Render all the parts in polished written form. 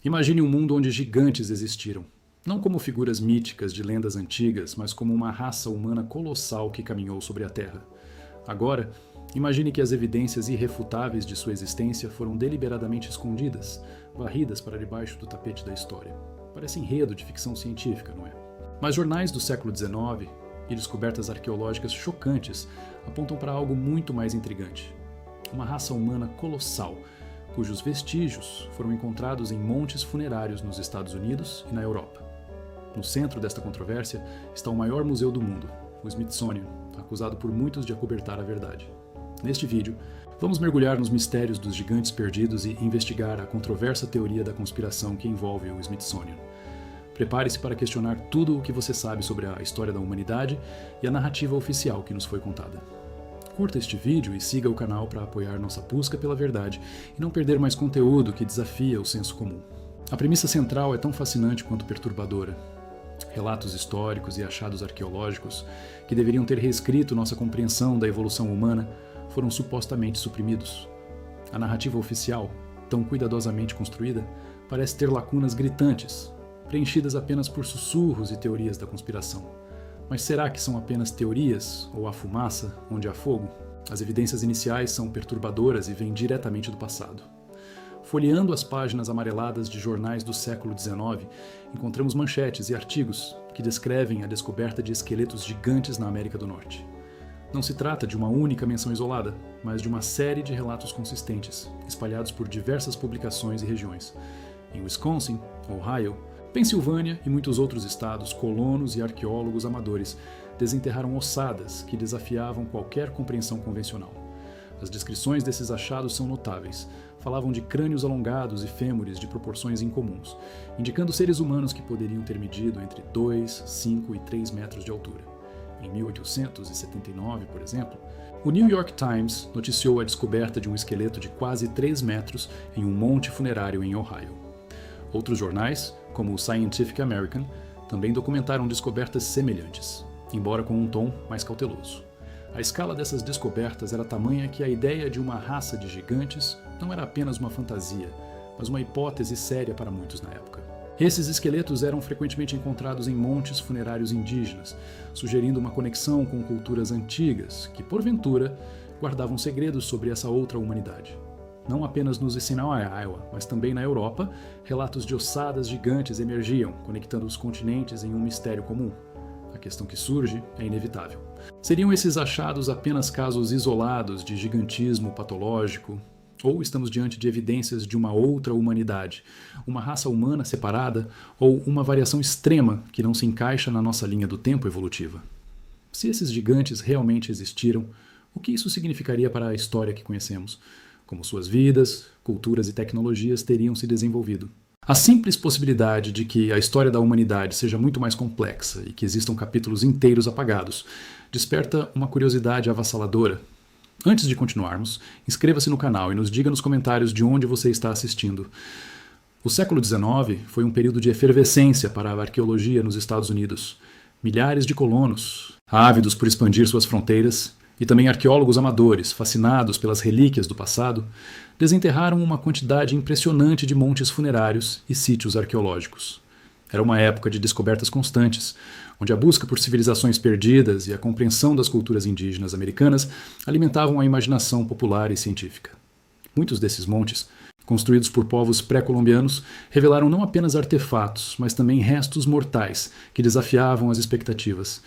Imagine um mundo onde gigantes existiram. Não como figuras míticas de lendas antigas, mas como uma raça humana colossal que caminhou sobre a Terra. Agora, imagine que as evidências irrefutáveis de sua existência foram deliberadamente escondidas, varridas para debaixo do tapete da história. Parece enredo de ficção científica, não é? Mas jornais do século XIX e descobertas arqueológicas chocantes apontam para algo muito mais intrigante. Uma raça humana colossal, cujos vestígios foram encontrados em montes funerários nos Estados Unidos e na Europa. No centro desta controvérsia está o maior museu do mundo, o Smithsonian, acusado por muitos de acobertar a verdade. Neste vídeo, vamos mergulhar nos mistérios dos gigantes perdidos e investigar a controversa teoria da conspiração que envolve o Smithsonian. Prepare-se para questionar tudo o que você sabe sobre a história da humanidade e a narrativa oficial que nos foi contada. Curta este vídeo e siga o canal para apoiar nossa busca pela verdade e não perder mais conteúdo que desafia o senso comum. A premissa central é tão fascinante quanto perturbadora. Relatos históricos e achados arqueológicos, que deveriam ter reescrito nossa compreensão da evolução humana, foram supostamente suprimidos. A narrativa oficial, tão cuidadosamente construída, parece ter lacunas gritantes, preenchidas apenas por sussurros e teorias da conspiração. Mas será que são apenas teorias, ou há fumaça onde há fogo? As evidências iniciais são perturbadoras e vêm diretamente do passado. Folheando as páginas amareladas de jornais do século XIX, encontramos manchetes e artigos que descrevem a descoberta de esqueletos gigantes na América do Norte. Não se trata de uma única menção isolada, mas de uma série de relatos consistentes, espalhados por diversas publicações e regiões. Em Wisconsin, Ohio, Pensilvânia e muitos outros estados, colonos e arqueólogos amadores desenterraram ossadas que desafiavam qualquer compreensão convencional. As descrições desses achados são notáveis. Falavam de crânios alongados e fêmures de proporções incomuns, indicando seres humanos que poderiam ter medido entre 2, 5 e 3 metros de altura. Em 1879, por exemplo, o New York Times noticiou a descoberta de um esqueleto de quase 3 metros em um monte funerário em Ohio. Outros jornais, como o Scientific American, também documentaram descobertas semelhantes, embora com um tom mais cauteloso. A escala dessas descobertas era tamanha que a ideia de uma raça de gigantes não era apenas uma fantasia, mas uma hipótese séria para muitos na época. Esses esqueletos eram frequentemente encontrados em montes funerários indígenas, sugerindo uma conexão com culturas antigas que, porventura, guardavam segredos sobre essa outra humanidade. Não apenas nos Iowa, mas também na Europa, relatos de ossadas gigantes emergiam, conectando os continentes em um mistério comum. A questão que surge é inevitável. Seriam esses achados apenas casos isolados de gigantismo patológico? Ou estamos diante de evidências de uma outra humanidade, uma raça humana separada ou uma variação extrema que não se encaixa na nossa linha do tempo evolutiva? Se esses gigantes realmente existiram, o que isso significaria para a história que conhecemos? Como suas vidas, culturas e tecnologias teriam se desenvolvido? A simples possibilidade de que a história da humanidade seja muito mais complexa e que existam capítulos inteiros apagados desperta uma curiosidade avassaladora. Antes de continuarmos, inscreva-se no canal e nos diga nos comentários de onde você está assistindo. O século XIX foi um período de efervescência para a arqueologia nos Estados Unidos. Milhares de colonos, ávidos por expandir suas fronteiras, e também arqueólogos amadores, fascinados pelas relíquias do passado, desenterraram uma quantidade impressionante de montes funerários e sítios arqueológicos. Era uma época de descobertas constantes, onde a busca por civilizações perdidas e a compreensão das culturas indígenas americanas alimentavam a imaginação popular e científica. Muitos desses montes, construídos por povos pré-colombianos, revelaram não apenas artefatos, mas também restos mortais que desafiavam as expectativas.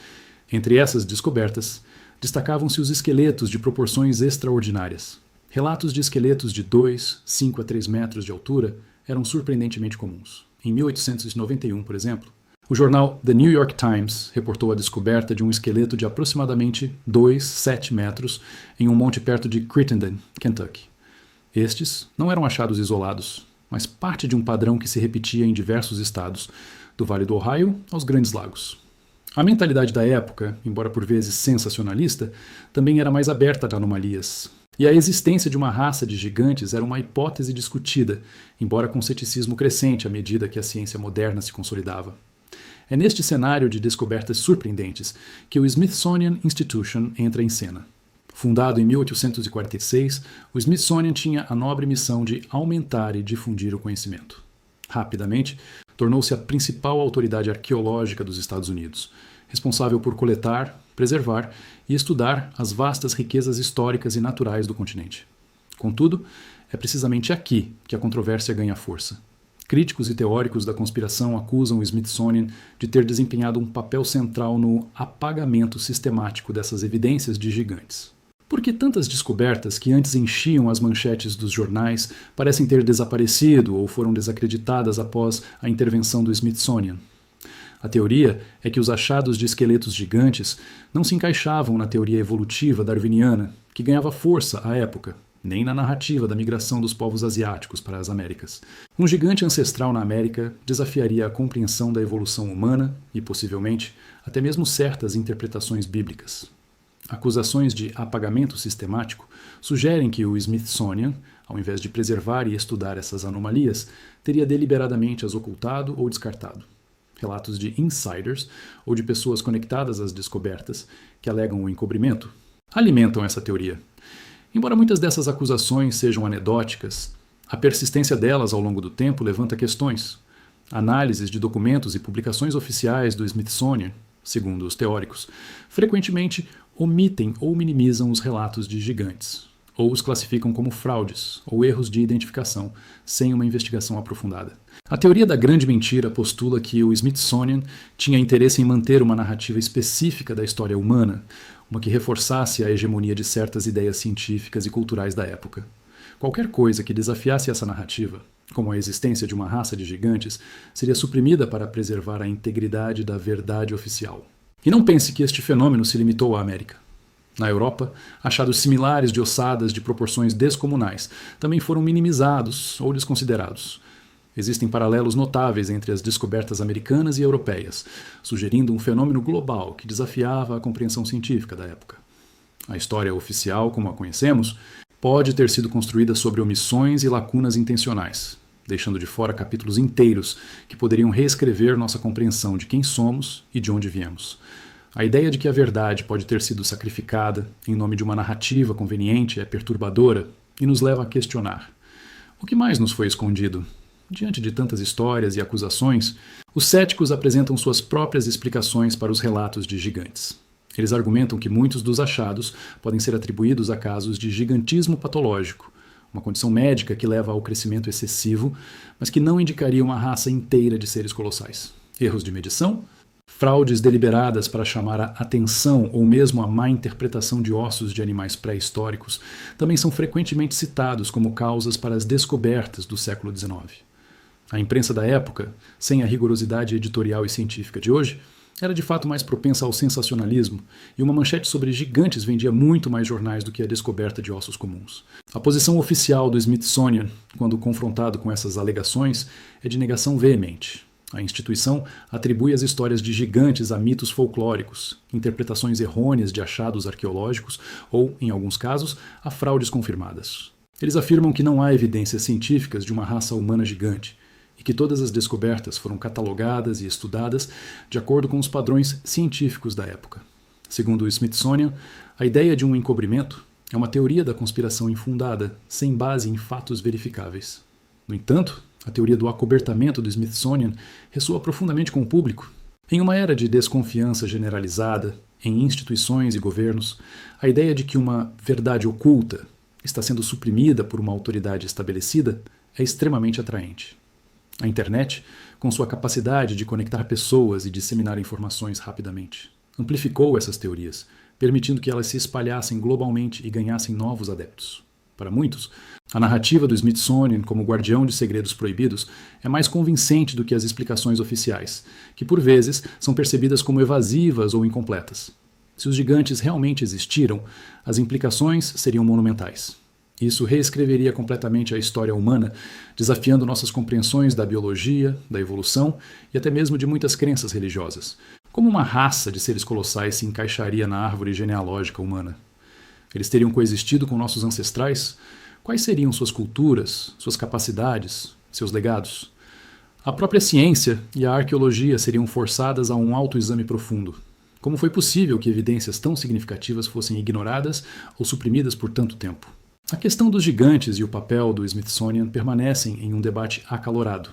Entre essas descobertas, destacavam-se os esqueletos de proporções extraordinárias. Relatos de esqueletos de 2, 5 a 3 metros de altura eram surpreendentemente comuns. Em 1891, por exemplo, o jornal The New York Times reportou a descoberta de um esqueleto de aproximadamente 2, 7 metros em um monte perto de Crittenden, Kentucky. Estes não eram achados isolados, mas parte de um padrão que se repetia em diversos estados, do Vale do Ohio aos Grandes Lagos. A mentalidade da época, embora por vezes sensacionalista, também era mais aberta a anomalias. E a existência de uma raça de gigantes era uma hipótese discutida, embora com ceticismo crescente à medida que a ciência moderna se consolidava. É neste cenário de descobertas surpreendentes que o Smithsonian Institution entra em cena. Fundado em 1846, o Smithsonian tinha a nobre missão de aumentar e difundir o conhecimento. Rapidamente, tornou-se a principal autoridade arqueológica dos Estados Unidos, responsável por coletar, preservar e estudar as vastas riquezas históricas e naturais do continente. Contudo, é precisamente aqui que a controvérsia ganha força. Críticos e teóricos da conspiração acusam o Smithsonian de ter desempenhado um papel central no apagamento sistemático dessas evidências de gigantes. Por que tantas descobertas que antes enchiam as manchetes dos jornais parecem ter desaparecido ou foram desacreditadas após a intervenção do Smithsonian? A teoria é que os achados de esqueletos gigantes não se encaixavam na teoria evolutiva darwiniana, que ganhava força à época, nem na narrativa da migração dos povos asiáticos para as Américas. Um gigante ancestral na América desafiaria a compreensão da evolução humana e, possivelmente, até mesmo certas interpretações bíblicas. Acusações de apagamento sistemático sugerem que o Smithsonian, ao invés de preservar e estudar essas anomalias, teria deliberadamente as ocultado ou descartado. Relatos de insiders ou de pessoas conectadas às descobertas, que alegam o encobrimento, alimentam essa teoria. Embora muitas dessas acusações sejam anedóticas, a persistência delas ao longo do tempo levanta questões. Análises de documentos e publicações oficiais do Smithsonian, segundo os teóricos, frequentemente omitem ou minimizam os relatos de gigantes, ou os classificam como fraudes ou erros de identificação, sem uma investigação aprofundada. A teoria da grande mentira postula que o Smithsonian tinha interesse em manter uma narrativa específica da história humana, uma que reforçasse a hegemonia de certas ideias científicas e culturais da época. Qualquer coisa que desafiasse essa narrativa, como a existência de uma raça de gigantes, seria suprimida para preservar a integridade da verdade oficial. E não pense que este fenômeno se limitou à América. Na Europa, achados similares de ossadas de proporções descomunais também foram minimizados ou desconsiderados. Existem paralelos notáveis entre as descobertas americanas e europeias, sugerindo um fenômeno global que desafiava a compreensão científica da época. A história oficial, como a conhecemos, pode ter sido construída sobre omissões e lacunas intencionais, deixando de fora capítulos inteiros que poderiam reescrever nossa compreensão de quem somos e de onde viemos. A ideia de que a verdade pode ter sido sacrificada em nome de uma narrativa conveniente é perturbadora e nos leva a questionar. O que mais nos foi escondido? Diante de tantas histórias e acusações, os céticos apresentam suas próprias explicações para os relatos de gigantes. Eles argumentam que muitos dos achados podem ser atribuídos a casos de gigantismo patológico, uma condição médica que leva ao crescimento excessivo, mas que não indicaria uma raça inteira de seres colossais. Erros de medição? Fraudes deliberadas para chamar a atenção ou mesmo a má interpretação de ossos de animais pré-históricos também são frequentemente citados como causas para as descobertas do século XIX. A imprensa da época, sem a rigorosidade editorial e científica de hoje, era de fato mais propensa ao sensacionalismo, e uma manchete sobre gigantes vendia muito mais jornais do que a descoberta de ossos comuns. A posição oficial do Smithsonian, quando confrontado com essas alegações, é de negação veemente. A instituição atribui as histórias de gigantes a mitos folclóricos, interpretações errôneas de achados arqueológicos ou, em alguns casos, a fraudes confirmadas. Eles afirmam que não há evidências científicas de uma raça humana gigante, e que todas as descobertas foram catalogadas e estudadas de acordo com os padrões científicos da época. Segundo o Smithsonian, a ideia de um encobrimento é uma teoria da conspiração infundada, sem base em fatos verificáveis. No entanto, a teoria do acobertamento do Smithsonian ressoa profundamente com o público. Em uma era de desconfiança generalizada em instituições e governos, a ideia de que uma verdade oculta está sendo suprimida por uma autoridade estabelecida é extremamente atraente. A internet, com sua capacidade de conectar pessoas e disseminar informações rapidamente, amplificou essas teorias, permitindo que elas se espalhassem globalmente e ganhassem novos adeptos. Para muitos, a narrativa do Smithsonian como guardião de segredos proibidos é mais convincente do que as explicações oficiais, que por vezes são percebidas como evasivas ou incompletas. Se os gigantes realmente existiram, as implicações seriam monumentais. Isso reescreveria completamente a história humana, desafiando nossas compreensões da biologia, da evolução e até mesmo de muitas crenças religiosas. Como uma raça de seres colossais se encaixaria na árvore genealógica humana? Eles teriam coexistido com nossos ancestrais? Quais seriam suas culturas, suas capacidades, seus legados? A própria ciência e a arqueologia seriam forçadas a um autoexame profundo. Como foi possível que evidências tão significativas fossem ignoradas ou suprimidas por tanto tempo? A questão dos gigantes e o papel do Smithsonian permanecem em um debate acalorado.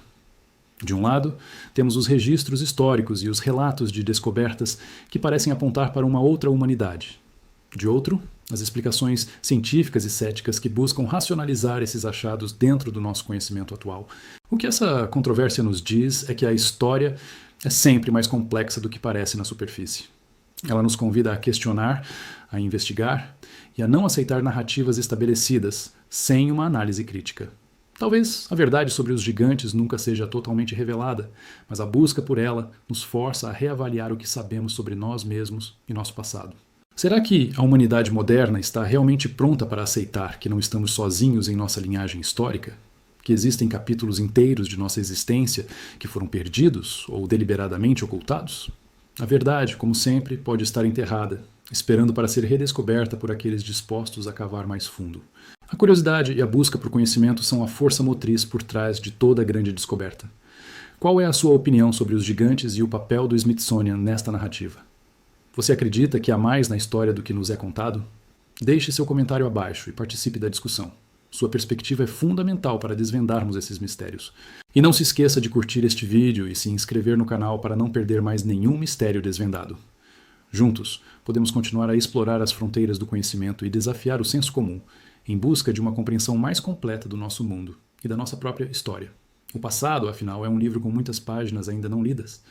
De um lado, temos os registros históricos e os relatos de descobertas que parecem apontar para uma outra humanidade. De outro, as explicações científicas e céticas que buscam racionalizar esses achados dentro do nosso conhecimento atual. O que essa controvérsia nos diz é que a história é sempre mais complexa do que parece na superfície. Ela nos convida a questionar, a investigar e a não aceitar narrativas estabelecidas sem uma análise crítica. Talvez a verdade sobre os gigantes nunca seja totalmente revelada, mas a busca por ela nos força a reavaliar o que sabemos sobre nós mesmos e nosso passado. Será que a humanidade moderna está realmente pronta para aceitar que não estamos sozinhos em nossa linhagem histórica? Que existem capítulos inteiros de nossa existência que foram perdidos ou deliberadamente ocultados? A verdade, como sempre, pode estar enterrada, esperando para ser redescoberta por aqueles dispostos a cavar mais fundo. A curiosidade e a busca por conhecimento são a força motriz por trás de toda a grande descoberta. Qual é a sua opinião sobre os gigantes e o papel do Smithsonian nesta narrativa? Você acredita que há mais na história do que nos é contado? Deixe seu comentário abaixo e participe da discussão. Sua perspectiva é fundamental para desvendarmos esses mistérios. E não se esqueça de curtir este vídeo e se inscrever no canal para não perder mais nenhum mistério desvendado. Juntos, podemos continuar a explorar as fronteiras do conhecimento e desafiar o senso comum, em busca de uma compreensão mais completa do nosso mundo e da nossa própria história. O passado, afinal, é um livro com muitas páginas ainda não lidas.